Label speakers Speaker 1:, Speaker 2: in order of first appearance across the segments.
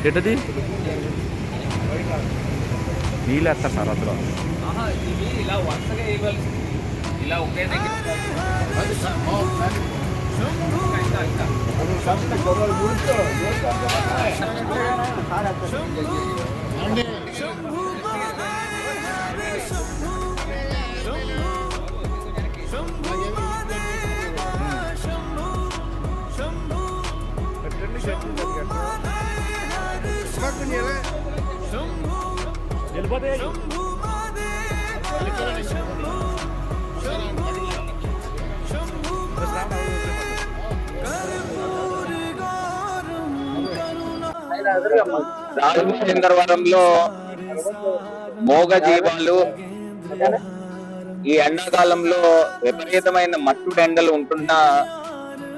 Speaker 1: ఏంటది నీళ్ళు వేస్తారు సార్ అందులో.
Speaker 2: ఇవి ఇలా వరుసగా వేయవలసి ఇలా ఒకే దగ్గర
Speaker 3: రాజమహేంద్రవరంలో మోగ జీవాలు ఈ ఎండాకాలంలో విపరీతమైన మట్టుడు ఎండలు ఉంటున్న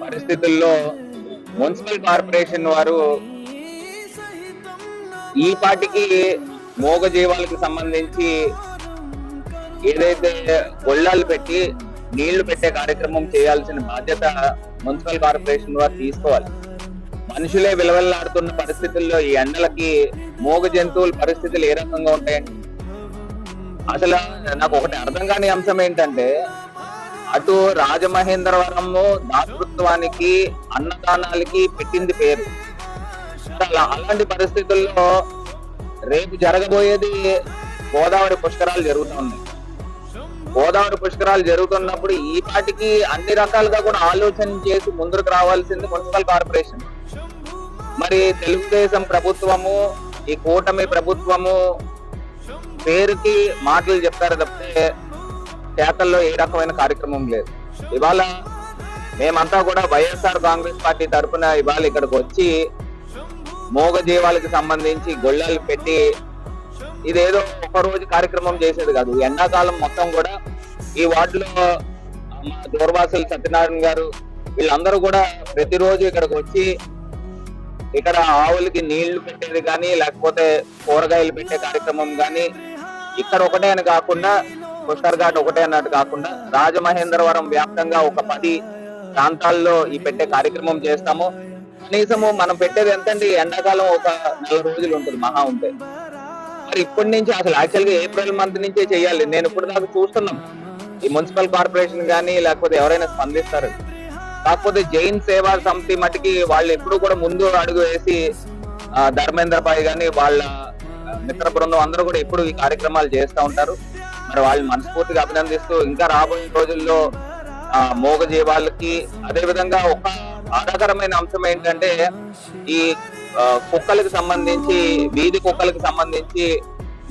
Speaker 3: పరిస్థితుల్లో మున్సిపల్ కార్పొరేషన్ వారు ఈ పాటికి మోగ జీవాలకు సంబంధించి ఏదైతే గొళ్ళాలు పెట్టి నీళ్లు పెట్టే కార్యక్రమం చేయాల్సిన బాధ్యత మున్సిపల్ కార్పొరేషన్ వారు తీసుకోవాలి. మనుషులే విలవెల్లాడుతున్న పరిస్థితుల్లో ఈ ఎండలకి మోగ జంతువుల పరిస్థితులు ఏ రకంగా ఉంటాయండి? అసలు నాకు ఒకటి అర్థం కాని అంశం ఏంటంటే, అటు రాజమహేంద్రవరము దాతృత్వానికి అన్నదానాలకి పెట్టింది పేరు. అలాంటి పరిస్థితుల్లో రేపు జరగబోయేది గోదావరి పుష్కరాలు జరుగుతూ ఉన్నాయి. గోదావరి పుష్కరాలు జరుగుతున్నప్పుడు ఈ పాటికి అన్ని రకాలుగా కూడా ఆలోచన చేసి ముందుకు రావాల్సింది మున్సిపల్ కార్పొరేషన్. మరి తెలుగుదేశం ప్రభుత్వము, ఈ కూటమి ప్రభుత్వము పేరుకి మాటలు చెప్తారు తప్పితే చేతల్లో ఏ రకమైన కార్యక్రమం లేదు. ఇవాళ మేమంతా కూడా వైఎస్ఆర్ కాంగ్రెస్ పార్టీ తరఫున ఇవాళ ఇక్కడికి వచ్చి మోగ జీవాలకు సంబంధించి గొళ్ళాలు పెట్టి ఇదేదో ఒక రోజు కార్యక్రమం చేసేది కాదు. ఎండాకాలం మొత్తం కూడా ఈ వార్డులో మా దూర్వాసులు సత్యనారాయణ గారు వీళ్ళందరూ కూడా ప్రతిరోజు ఇక్కడికి వచ్చి ఇక్కడ ఆవులకి నీళ్లు పెట్టేది కానీ, లేకపోతే కూరగాయలు పెట్టే కార్యక్రమం కానీ, ఇక్కడ ఒకటే అని కాకుండా పుష్కర్ ఘాట్ ఒకటే అన్నట్టు కాకుండా రాజమహేంద్రవరం వ్యాప్తంగా ఒక 10 ప్రాంతాల్లో ఈ పెట్టే కార్యక్రమం చేస్తాము. కనీసము మనం పెట్టేది ఎంతండి, ఎండాకాలం ఒక 4 రోజులు ఉంటుంది మహా ఉంటే. మరి ఇప్పటి నుంచి అసలు యాక్చువల్గా ఏప్రిల్ మంత్ నుంచే చేయాలి. నేను ఇప్పుడు నాకు చూస్తున్నాం ఈ మున్సిపల్ కార్పొరేషన్ కానీ లేకపోతే ఎవరైనా స్పందిస్తారు. కాకపోతే జైన్ సేవా సమితి మటుకి వాళ్ళు ఎప్పుడు కూడా ముందు అడుగు వేసి ధర్మేంద్ర భాయ్ గాని వాళ్ళ మిత్ర బృందం అందరూ కూడా ఎప్పుడు ఈ కార్యక్రమాలు చేస్తూ ఉంటారు. మరి వాళ్ళని మనస్ఫూర్తిగా అభినందిస్తూ ఇంకా రాబోయే రోజుల్లో మోగ జీవాలకి అదే విధంగా ఒక బాధాకరమైన అంశం ఏంటంటే, ఈ కుక్కలకు సంబంధించి వీధి కుక్కలకు సంబంధించి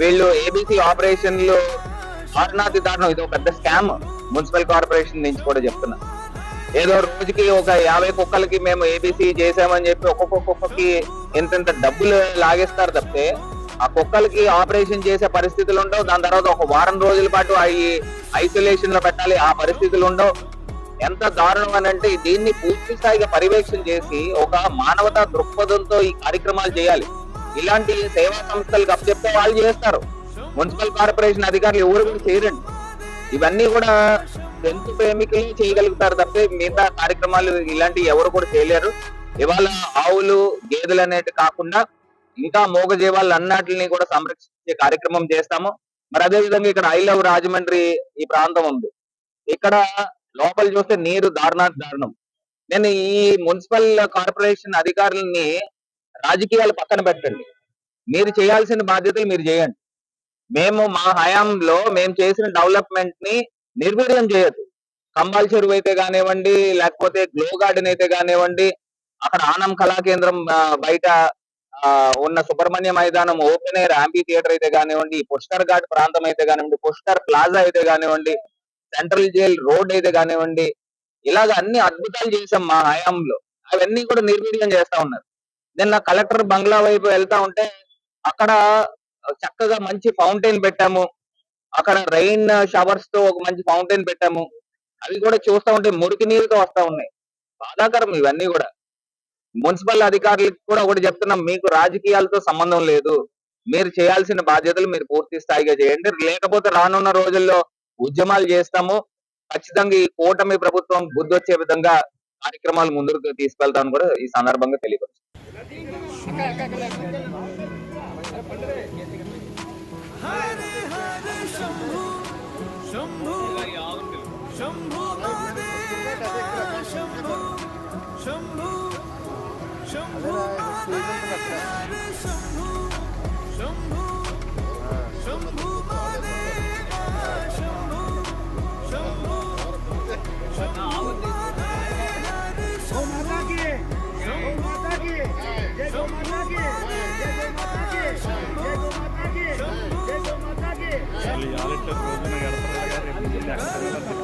Speaker 3: వీళ్ళు ఏబీసీ ఆపరేషన్లు దారుణాతి దారుణం. ఇది ఒక పెద్ద స్కామ్ మున్సిపల్ కార్పొరేషన్ నుంచి కూడా చెప్తున్నా. ఏదో రోజుకి ఒక 50 కుక్కలకి మేము ఏబీసీ చేసామని చెప్పి ఒక్కొక్క కుక్కకి ఎంతెంత డబ్బులు లాగేస్తారు తప్పితే ఆ కుక్కలకి ఆపరేషన్ చేసే పరిస్థితులు ఉండవు. దాని తర్వాత ఒక వారం రోజుల పాటు అవి ఐసోలేషన్ లో పెట్టాలి, ఆ పరిస్థితులు ఉండవు. ఎంత దారుణం అని అంటే దీన్ని పూర్తి స్థాయిగా పర్యవేక్షణ చేసి ఒక మానవతా దృక్పథంతో ఈ కార్యక్రమాలు చేయాలి. ఇలాంటి సేవా సంస్థలకు అప్పచెప్తే వాళ్ళు చేస్తారు. మున్సిపల్ కార్పొరేషన్ అధికారులు ఎవరు కూడా చేయరండి. ఇవన్నీ కూడా జంతు ప్రేమికులు చేయగలుగుతారు తప్పే మిగతా కార్యక్రమాలు ఇలాంటివి ఎవరు కూడా చేయలేరు. ఇవాళ ఆవులు గేదెలు అనేటి కాకుండా ఇంకా మూగ జీవాలు అన్నిటిని కూడా సంరక్షించే కార్యక్రమం చేస్తాము. మరి అదే విధంగా ఇక్కడ ఐ లవ్ రాజమండ్రి ఈ ప్రాంతం ఉంది. ఇక్కడ లోపల చూస్తే నీరు దారుణం. నేను ఈ మున్సిపల్ కార్పొరేషన్ అధికారులని రాజకీయాలు పక్కన పెట్టండి, మీరు చేయాల్సిన బాధ్యతలు మీరు చేయండి. మేము మా హయాంలో మేము చేసిన డెవలప్మెంట్ ని నిర్వీర్యం చేయొద్దు. కంబాల్ చెరువు అయితే కానివ్వండి, లేకపోతే గ్లో గార్డెన్ అయితే కానివ్వండి, అక్కడ ఆనం కళా కేంద్రం బయట ఉన్న సుబ్రహ్మణ్య మైదానం ఓపెన్ ఎయిర్ యాంపీ థియేటర్ అయితే కానివ్వండి, పుష్కర్ ఘాట్ ప్రాంతం అయితే కానివ్వండి, పుష్కర్ ప్లాజా అయితే కానివ్వండి, సెంట్రల్ జైల్ రోడ్ అయితే కానివ్వండి, ఇలాగ అన్ని అద్భుతాలు చేసాం మా హయాంలో. అవన్నీ కూడా నిర్వీర్యం చేస్తా ఉన్నారు. నిన్న కలెక్టర్ బంగ్లా వైపు వెళ్తా ఉంటే అక్కడ చక్కగా మంచి ఫౌంటైన్ పెట్టాము. అక్కడ రెయిన్ షవర్స్ తో ఒక మంచి ఫౌంటైన్ పెట్టాము. అవి కూడా చూస్తా ఉంటే మురికి నీరుతో వస్తా ఉన్నాయి. బాధాకరం ఇవన్నీ కూడా. మున్సిపల్ అధికారులకు కూడా ఒకటి చెప్తున్నాం, మీకు రాజకీయాలతో సంబంధం లేదు. మీరు చేయాల్సిన బాధ్యతలు మీరు పూర్తి స్థాయిగా చేయండి. లేకపోతే రానున్న రోజుల్లో ఉద్యమాలు చేస్తాము. ఖచ్చితంగా ఈ కూటమి ప్రభుత్వం బుద్ధి వచ్చే విధంగా కార్యక్రమాలు ముందుకు తీసుకెళ్తామని కూడా ఈ సందర్భంగా తెలియపరుస్తాను.
Speaker 1: వాళ్ళు ఆలెట్ రోజున కడతారు రేపు పొద్దున్న ఎక్కడ